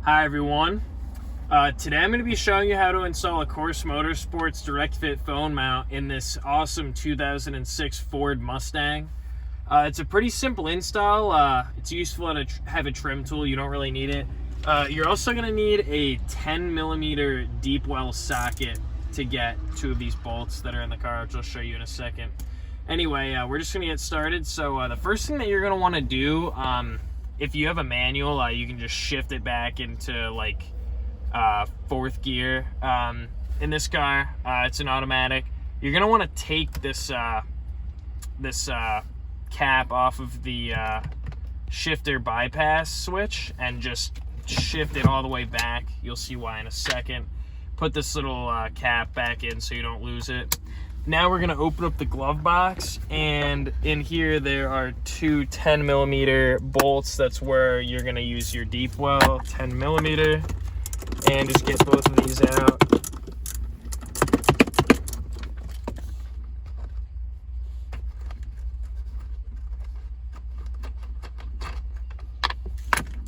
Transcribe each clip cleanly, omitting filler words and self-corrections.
Hi everyone. Today I'm going to be showing you how to install a Course Motorsports direct fit phone mount in this awesome 2006 Ford Mustang. It's a pretty simple install. It's useful to have a trim tool. You don't really need it. You're also going to need a 10mm deep well socket to get two of these bolts that are in the car, which I'll show you in a second. Anyway, we're just going to get started. So the first thing that you're going to want to do, if you have a manual, you can just shift it back into like fourth gear. In this car, it's an automatic. You're gonna want to take this cap off of the shifter bypass switch and just shift it all the way back. You'll see why in a second. Put this little cap back in so you don't lose it. Now we're gonna open up the glove box, and in here there are two 10mm bolts. That's where you're gonna use your deep well 10mm, and just get both of these out.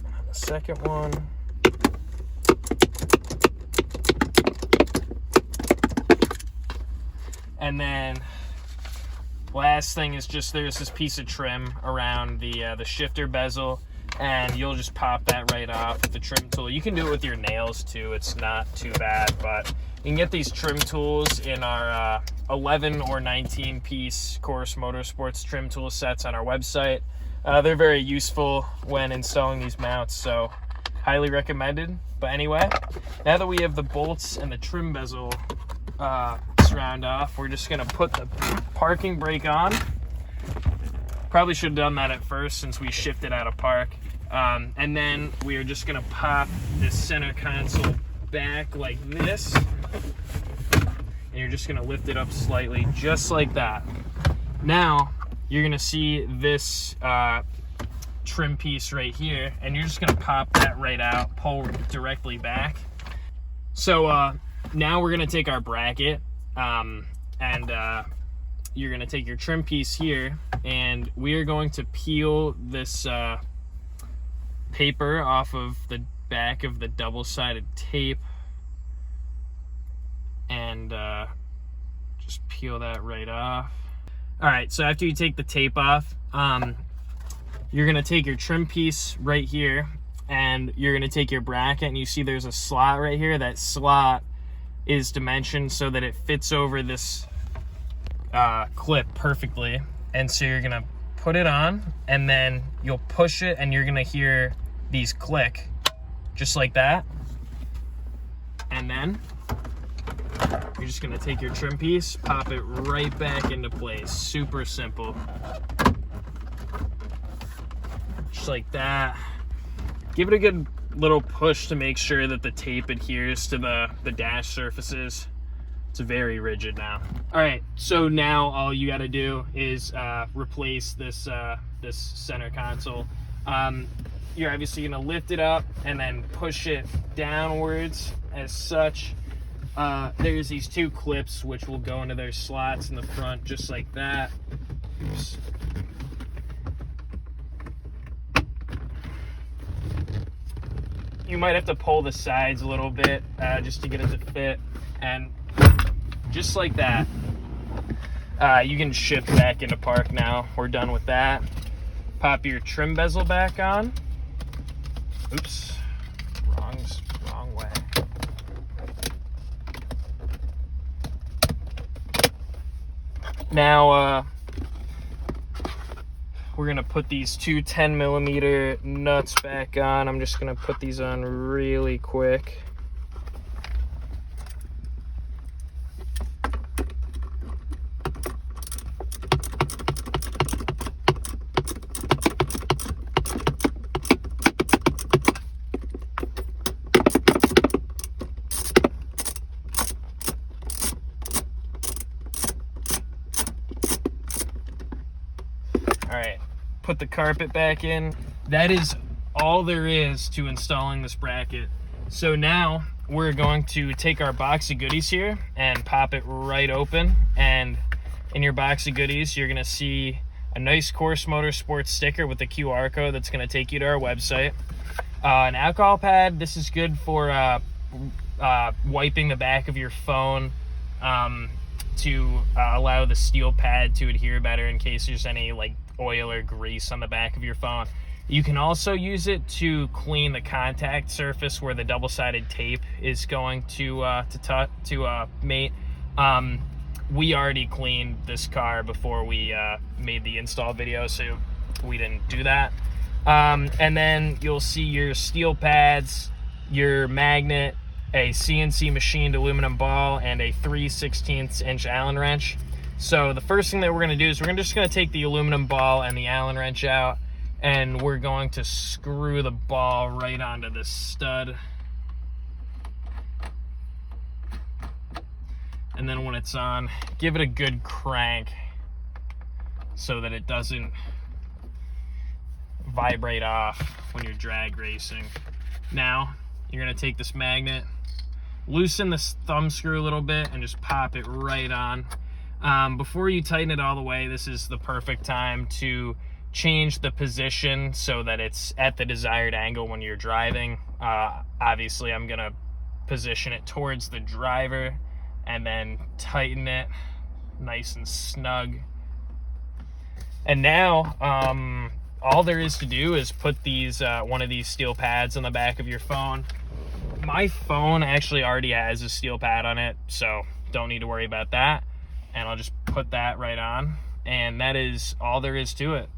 And the second one. And then last thing is just there's this piece of trim around the shifter bezel, and you'll just pop that right off with the trim tool. You can do it with your nails too. It's not too bad, but you can get these trim tools in our 11 or 19 piece Course Motorsports trim tool sets on our website. They're very useful when installing these mounts, so highly recommended. But anyway, now that we have the bolts and the trim bezel round off, we're just gonna put the parking brake on. Probably should have done that at first since we shifted out of park. And then we are just gonna pop this center console back like this, and you're just gonna lift it up slightly, just like that. Now you're gonna see this trim piece right here, and you're just gonna pop that right out, pull directly back. So now we're gonna take our bracket, and you're gonna take your trim piece here, and we are going to peel this paper off of the back of the double-sided tape, and just peel that right off. All right, so after you take the tape off, you're gonna take your trim piece right here, and you're gonna take your bracket, and you see there's a slot right here. That slot is dimensioned so that it fits over this clip perfectly. And so you're gonna put it on, and then you'll push it, and you're gonna hear these click just like that. And then you're just gonna take your trim piece, pop it right back into place. Super simple, just like that. Give it a good little push to make sure that the tape adheres to the dash surfaces. It's very rigid now. All right, so now all you got to do is replace this this center console. You're obviously going to lift it up and then push it downwards as such. There's these two clips which will go into their slots in the front, just like that. Oops. You might have to pull the sides a little bit just to get it to fit, and just like that, you can shift back into park now. We're done with that. Pop your trim bezel back on. Oops, wrong way. Now we're gonna put these two 10mm nuts back on. I'm just gonna put these on really quick. All right, put the carpet back in. That is all there is to installing this bracket. So now we're going to take our box of goodies here and pop it right open. And in your box of goodies, you're gonna see a nice Course Motorsports sticker with the QR code that's gonna take you to our website. An alcohol pad, this is good for wiping the back of your phone to allow the steel pad to adhere better in case there's any like oil or grease on the back of your phone. You can also use it to clean the contact surface where the double-sided tape is going to mate. We already cleaned this car before we made the install video, so we didn't do that. And then you'll see your steel pads, your magnet, a CNC machined aluminum ball, and a 3/16 inch Allen wrench. So the first thing that we're going to do is we're just going to take the aluminum ball and the Allen wrench out, and we're going to screw the ball right onto this stud. And then when it's on, give it a good crank so that it doesn't vibrate off when you're drag racing. Now, you're going to take this magnet, loosen this thumb screw a little bit, and just pop it right on. Before you tighten it all the way, this is the perfect time to change the position so that it's at the desired angle when you're driving. Obviously, I'm going to position it towards the driver and then tighten it nice and snug. And now, all there is to do is put these one of these steel pads on the back of your phone. My phone actually already has a steel pad on it, so don't need to worry about that. And I'll just put that right on, and that is all there is to it.